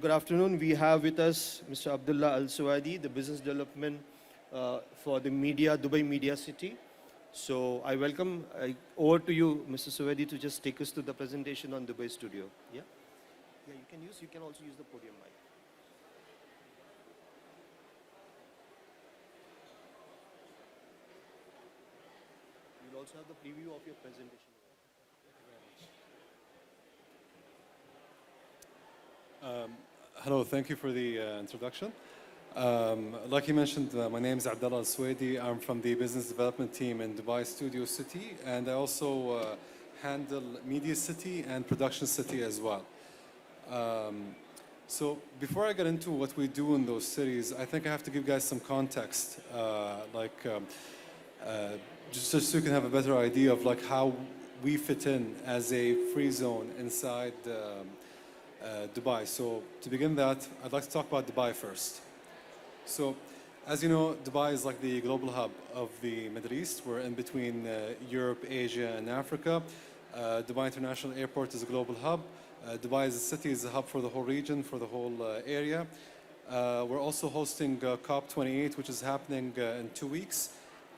Good afternoon. We have with us Mr. Abdulla Al Suwaidi, the business development for the media, Dubai Media City. So I welcome over to you, Mr. Suwaidi, to just take us to the presentation on Dubai Studio. Yeah, yeah. You can also use the podium mic. You'll also have the preview of your presentation. Hello, thank you for the introduction. Like you mentioned, my name is Abdulla Al Suwaidi. I'm from the business development team in Dubai Studio City, and I also handle Media City and Production City as well. So before I get into what we do in those cities, I think I have to give guys some context, just so you can have a better idea of like how we fit in as a free zone inside Dubai. So to begin that, I'd like to talk about Dubai first. So as you know, Dubai is like the global hub of the Middle East. We're in between Europe, Asia, and Africa. Dubai International Airport is a global hub. Dubai as a city is a hub for the whole region, for the whole area. We're also hosting COP28, which is happening in 2 weeks.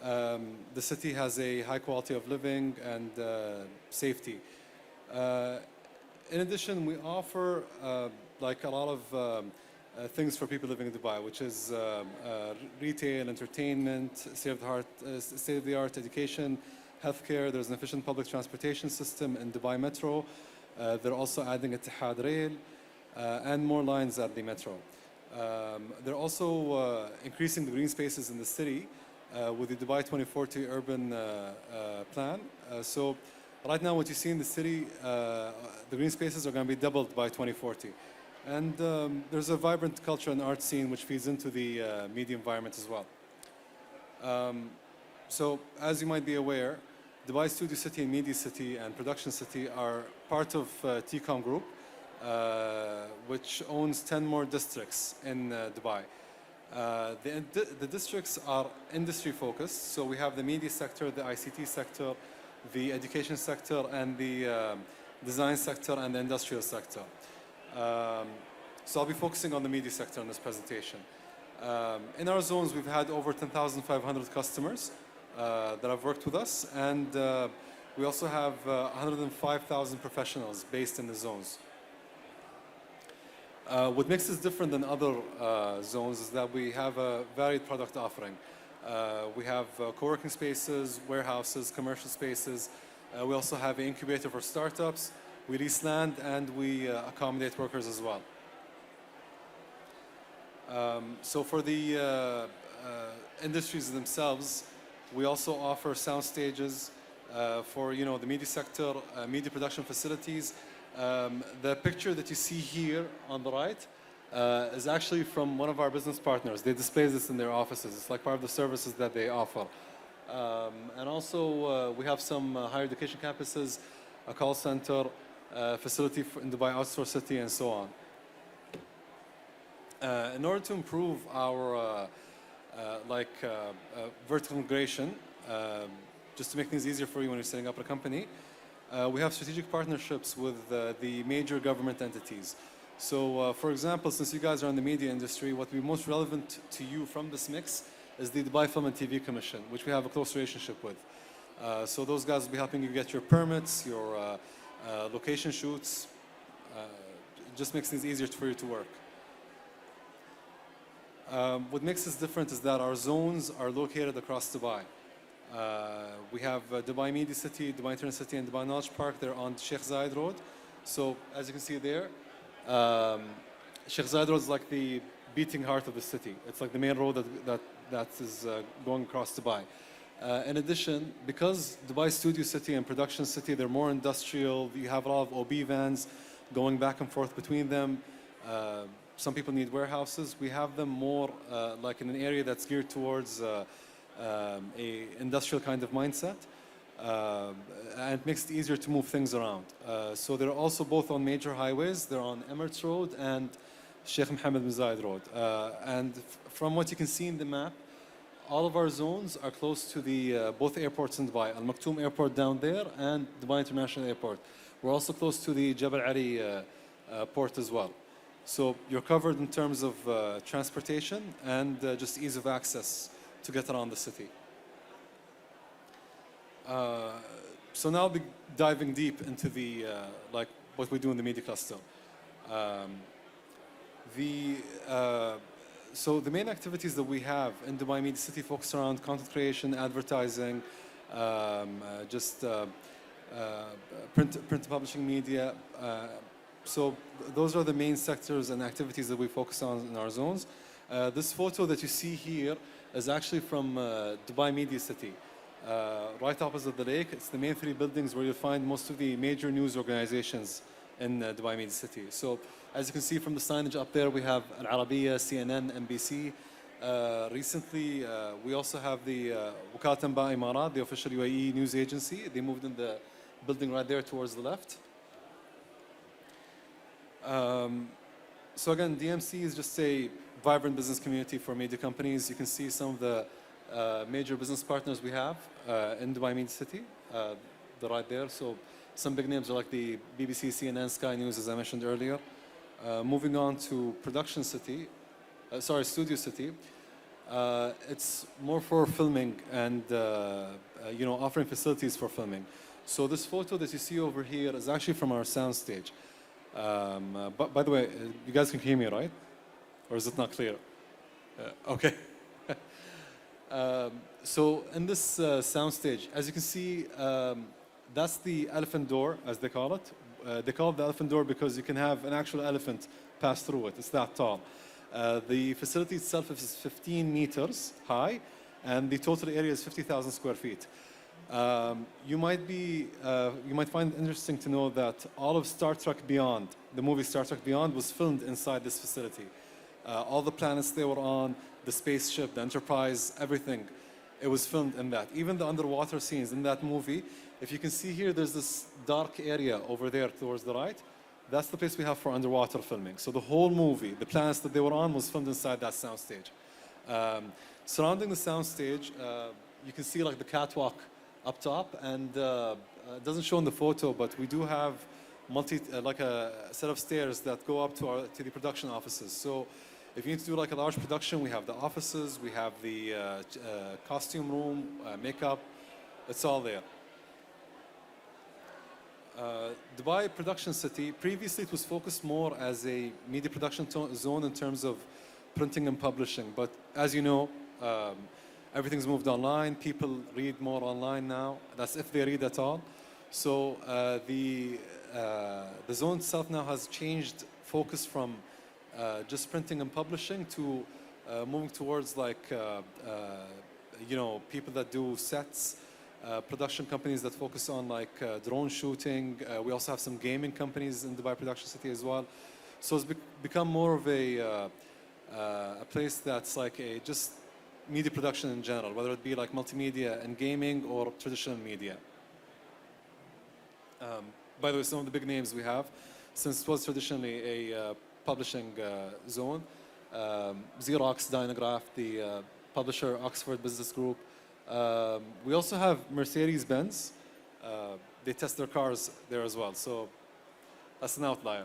The city has a high quality of living and safety. In addition, we offer like a lot of things for people living in Dubai, which is retail, entertainment, state-of-the-art education, healthcare. There's an efficient public transportation system in Dubai Metro. They're also adding Etihad Rail and more lines at the Metro. They're also increasing the green spaces in the city with the Dubai 2040 urban plan. So right now, what you see in the city, the green spaces are going to be doubled by 2040. And there's a vibrant culture and art scene which feeds into the media environment as well. So as you might be aware, Dubai Studio City and Media City and Production City are part of DICM Group, which owns 10 more districts in Dubai. The districts are industry focused, so we have the media sector, the ICT sector, the education sector, and the design sector and the industrial sector. So I'll be focusing on the media sector in this presentation. In our zones, we've had over 10,500 customers that have worked with us, and we also have 105,000 professionals based in the zones. What makes us different than other zones is that we have a varied product offering. We have co-working spaces, warehouses, commercial spaces. We also have an incubator for startups. We lease land and we accommodate workers as well. So for the industries themselves, we also offer sound stages for the media sector, media production facilities. The picture that you see here on the right is actually from one of our business partners. They display this in their offices. It's like part of the services that they offer. And also we have some higher education campuses, a call center, facility in Dubai Outsource City, and so on. In order to improve our vertical integration, just to make things easier for you when you're setting up a company, we have strategic partnerships with the major government entities. So, for example, since you guys are in the media industry, what would be most relevant to you from this mix is the Dubai Film and TV Commission, which we have a close relationship with. So those guys will be helping you get your permits, your location shoots. It just makes things easier for you to work. What makes us different is that our zones are located across Dubai. We have Dubai Media City, Dubai Internet City, and Dubai Knowledge Park. They're on Sheikh Zayed Road. So as you can see there, Sheikh Zayed Road is like the beating heart of the city. It's like the main road that is going across Dubai. In addition, because Dubai Studio City and Production City, they're more industrial. You have a lot of OB vans going back and forth between them. Some people need warehouses. We have them more like in an area that's geared towards a industrial kind of mindset. And it makes it easier to move things around. So they're also both on major highways. They're on Emirates Road and Sheikh Mohammed bin Zayed Road. And from what you can see in the map, all of our zones are close to the both airports in Dubai, Al Maktoum Airport down there and Dubai International Airport. We're also close to the Jabal Ali port as well. So you're covered in terms of transportation and just ease of access to get around the city. So now I'll be diving deep into the like what we do in the media cluster. Um, so the main activities that we have in Dubai Media City focus around content creation, advertising, just print publishing media. So those are the main sectors and activities that we focus on in our zones. This photo that you see here is actually from Dubai Media City. Right opposite the lake, it's the main three buildings where you'll find most of the major news organizations in Dubai Media City. So as you can see from the signage up there, we have Al Arabiya, CNN, NBC. Recently, we also have the Wakalat Anba Imarat, the official UAE news agency. They moved in the building right there towards the left. So again, DMC is just a vibrant business community for media companies. You can see some of the major business partners we have in Dubai Media City. They're right there. So some big names are like the BBC, CNN, Sky News, as I mentioned earlier. Moving on to Production City, Studio City. It's more for filming and you know, offering facilities for filming. So this photo that you see over here is actually from our soundstage. But by the way, you guys can hear me, right? Or is it not clear? Okay. So in this soundstage, as you can see, that's the elephant door, as they call it. They call it the elephant door because you can have an actual elephant pass through it. It's that tall. The facility itself is 15 meters high, and the total area is 50,000 square feet. You might find it interesting to know that all of Star Trek Beyond, the movie Star Trek Beyond, was filmed inside this facility. All the planets they were on, the spaceship, the Enterprise, everything, it was filmed in that. Even the underwater scenes in that movie, if you can see here, there's this dark area over there towards the right. That's the place we have for underwater filming. So the whole movie, the planets that they were on, was filmed inside that soundstage. Surrounding the soundstage, you can see like the catwalk up top, and it doesn't show in the photo, but we do have like a set of stairs that go up to the production offices. So if you need to do like a large production, we have the offices, we have the costume room, makeup, it's all there. Dubai Production City, previously it was focused more as a media production zone in terms of printing and publishing, but as you know, everything's moved online. People read more online now. That's if they read at all. So the zone itself now has changed focus from just printing and publishing to moving towards like you know, people that do sets, production companies that focus on like drone shooting. We also have some gaming companies in Dubai Production City as well. So it's become more of a place that's like a just media production in general, whether it be like multimedia and gaming or traditional media. By the way, some of the big names we have, since it was traditionally a publishing zone, Xerox, Dynograph, the publisher Oxford Business Group. We also have Mercedes-Benz. They test their cars there as well, so that's an outlier.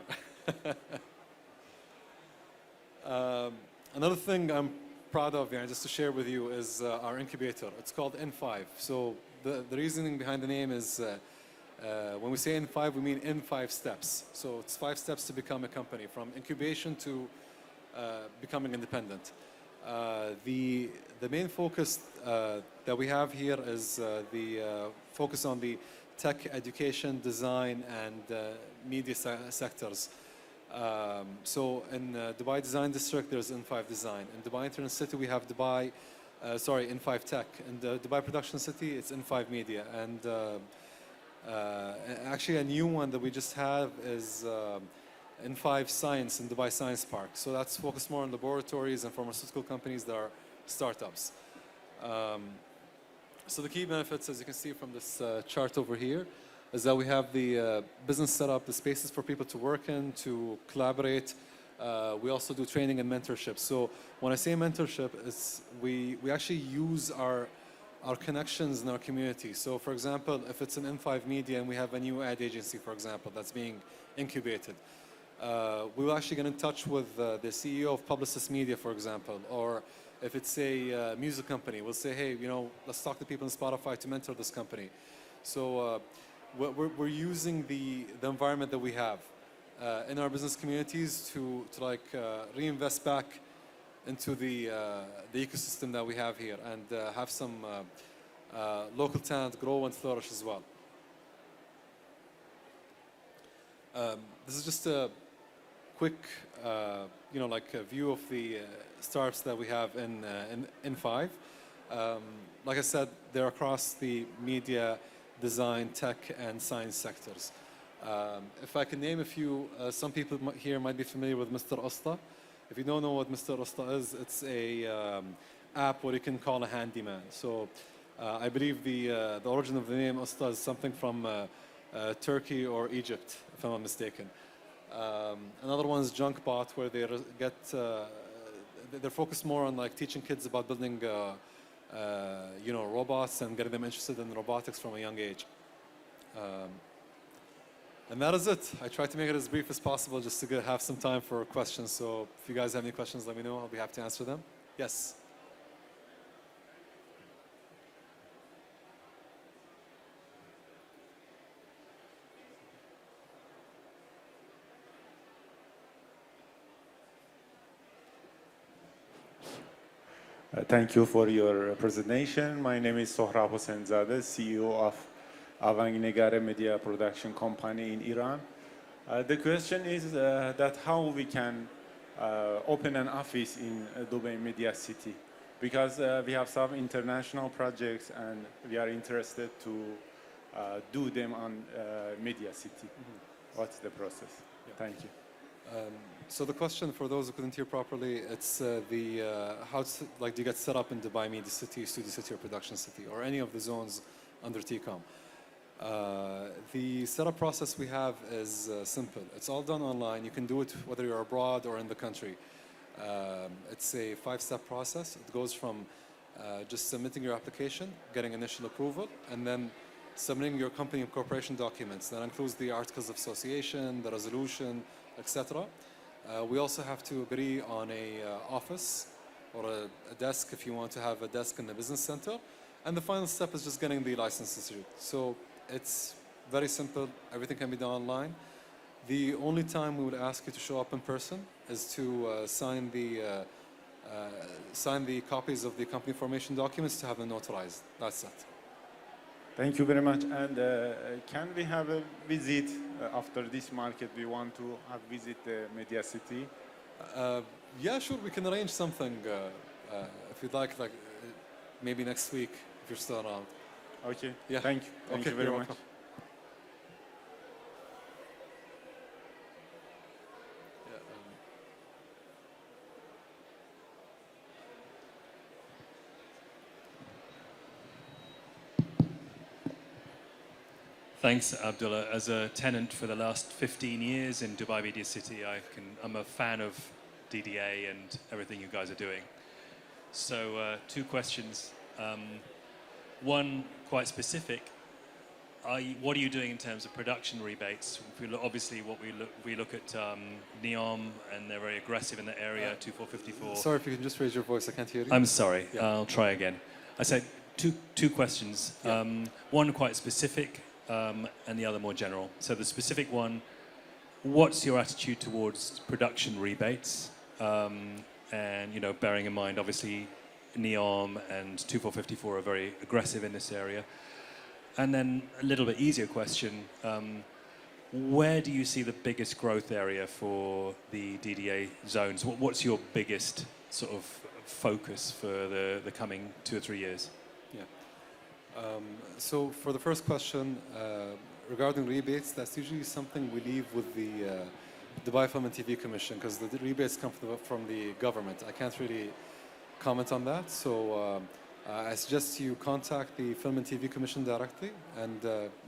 Another thing I'm proud of, just to share with you, is our incubator. It's called N5. So the reasoning behind the name is when we say N5, we mean in 5 steps. So it's 5 steps to become a company, from incubation to becoming independent. The main focus that we have here is the focus on the tech, education, design, and media sectors. So in Dubai Design District, there's N5 Design. In Dubai Internet City, we have N5 Tech. In the Dubai Production City, it's N5 Media. And actually, a new one that we just have is N5 Science in Dubai Science Park. So that's focused more on laboratories and pharmaceutical companies that are startups. So the key benefits, as you can see from this chart over here, is that we have the business setup, the spaces for people to work in, to collaborate. We also do training and mentorship. So when I say mentorship, it's we actually use our connections in our community. So for example, if it's an N5 Media and we have a new ad agency, for example, that's being incubated, we will actually get in touch with the CEO of Publicis Media, for example, or if it's a music company, we'll say, hey, you know, let's talk to people in Spotify to mentor this company. So we're using the environment that we have in our business communities to like reinvest back into the ecosystem that we have here and have some local talent grow and flourish as well. This is just a quick, you know, like a view of the startups that we have in Five. Like I said, they're across the media, design, tech, and science sectors. If I can name a few, some people here might be familiar with Mr. Usta. If you don't know what Mr. Usta is, it's a app where you can call a handyman. So I believe the origin of the name Usta is something from Turkey or Egypt, if I'm not mistaken. Another one is Junkbot, where they get they're focused more on like teaching kids about building you know, robots and getting them interested in robotics from a young age. And that is it. I tried to make it as brief as possible just to have some time for questions. So if you guys have any questions, let me know. I'll be happy to answer them. Yes. Thank you for your presentation. My name is Sohrab Hossein-Zadeh, CEO of Avang Negare Media Production Company in Iran. The question is that how we can open an office in Dubai Media City, because we have some international projects and we are interested to do them on Media City. What's the process? Yeah. Thank you. So the question, for those who couldn't hear properly, it's how like do you get set up in Dubai Media City, Studio City, or Production City, or any of the zones under DICM? The setup process we have is simple. It's all done online. You can do it whether you're abroad or in the country. It's a 5-step process. It goes from just submitting your application, getting initial approval, and then submitting your company and corporation documents. That includes the articles of association, the resolution, etc. We also have to agree on a office or a desk if you want to have a desk in the business center. And the final step is just getting the license issued. So it's very simple. Everything can be done online. The only time we would ask you to show up in person is to sign the copies of the company formation documents to have them notarized. That's it. Thank you very much. And can we have a visit after this market? We want to have visit the Media City. Yeah, sure. We can arrange something if you'd like maybe next week if you're still around. Okay. Yeah. Thank you. Thank you very much. Welcome. Thanks, Abdullah. As a tenant for the last 15 years in Dubai Media City, I'm a fan of DDA and everything you guys are doing. So 2 questions. One quite specific. What are you doing in terms of production rebates? Obviously, we look at NEOM, and they're very aggressive in that area, 2454. Sorry, if you can just raise your voice, I can't hear you. I'm sorry. Yeah. I'll try again. I said two questions. Yeah. One quite specific, and the other more general. So the specific one, what's your attitude towards production rebates? And, you know, bearing in mind, obviously, NEOM and 2454 are very aggressive in this area. And then a little bit easier question, where do you see the biggest growth area for the DDA zones? What's your biggest sort of focus for the coming 2 or 3 years? Yeah. So for the first question, regarding rebates, that's usually something we leave with the Dubai Film and TV Commission, because the rebates come from the government. I can't really comment on that. So I suggest you contact the Film and TV Commission directly and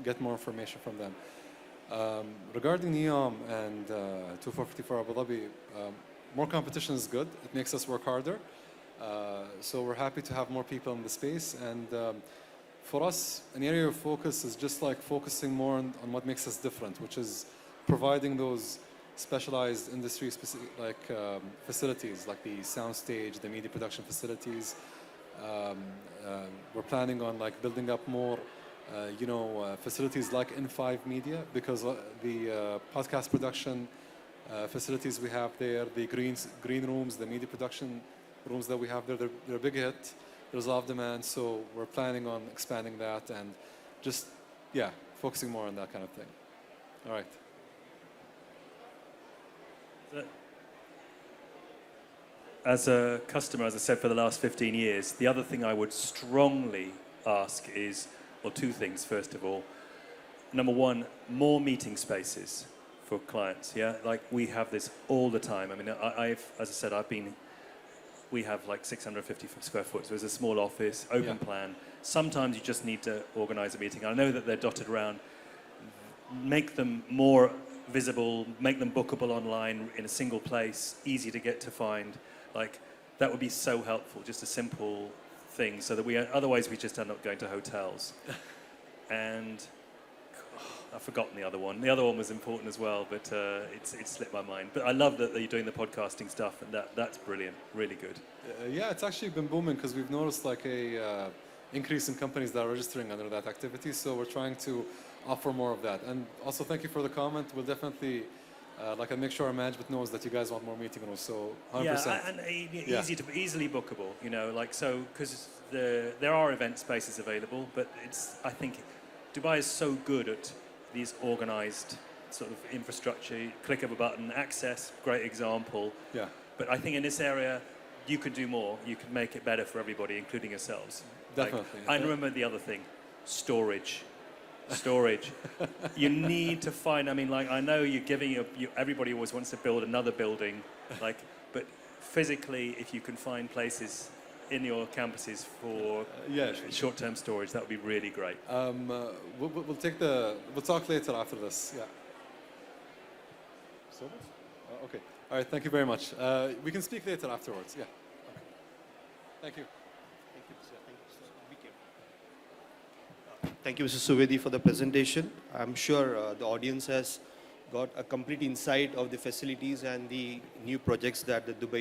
get more information from them. Regarding NEOM and 2454 Abu Dhabi, more competition is good. It makes us work harder. So we're happy to have more people in the space. And for us, an area of focus is just like focusing more on what makes us different, which is providing those specialized industry specific, like facilities, like the soundstage, the media production facilities. We're planning on like building up more, facilities like N5 Media, because the podcast production facilities we have there, the green rooms, the media production rooms that we have there, they're a big hit. There's a lot of demand, so we're planning on expanding that and just, yeah, focusing more on that kind of thing. All right. As a customer, as I said, for the last 15 years, the other thing I would strongly ask is, well, two things, first of all. Number one, more meeting spaces for clients, yeah? Like, we have this all the time. I mean, as I said, we have like 650 square foot, so it's a small office, open plan. Sometimes you just need to organize a meeting. I know that they're dotted around. Make them more visible, make them bookable online in a single place, easy to get to find. Like, that would be so helpful, just a simple thing, so that otherwise we just end up going to hotels. And I've forgotten the other one. The other one was important as well, but it slipped my mind. But I love that you're doing the podcasting stuff, and that's brilliant, really good. Yeah, it's actually been booming because we've noticed like a increase in companies that are registering under that activity. So we're trying to offer more of that. And also, thank you for the comment. We'll definitely I make sure our management knows that you guys want more meeting rooms. So 100%. Yeah, and easily bookable. You know, like, so, because there are event spaces available, but I think Dubai is so good at these organized sort of infrastructure, click of a button, access, great example. Yeah. But I think in this area, you can do more. You can make it better for everybody, including yourselves. Definitely. I remember the other thing, storage. You need to find, I mean, like, I know you're giving, everybody always wants to build another building, like, but physically, if you can find places in your campuses for short-term storage, that would be really great. We'll talk later after this. Yeah. So, okay. All right. Thank you very much. We can speak later afterwards. Yeah. Okay. Thank you. Thank you, Mr. Suwaidi, for the presentation. I'm sure the audience has got a complete insight of the facilities and the new projects that the Dubai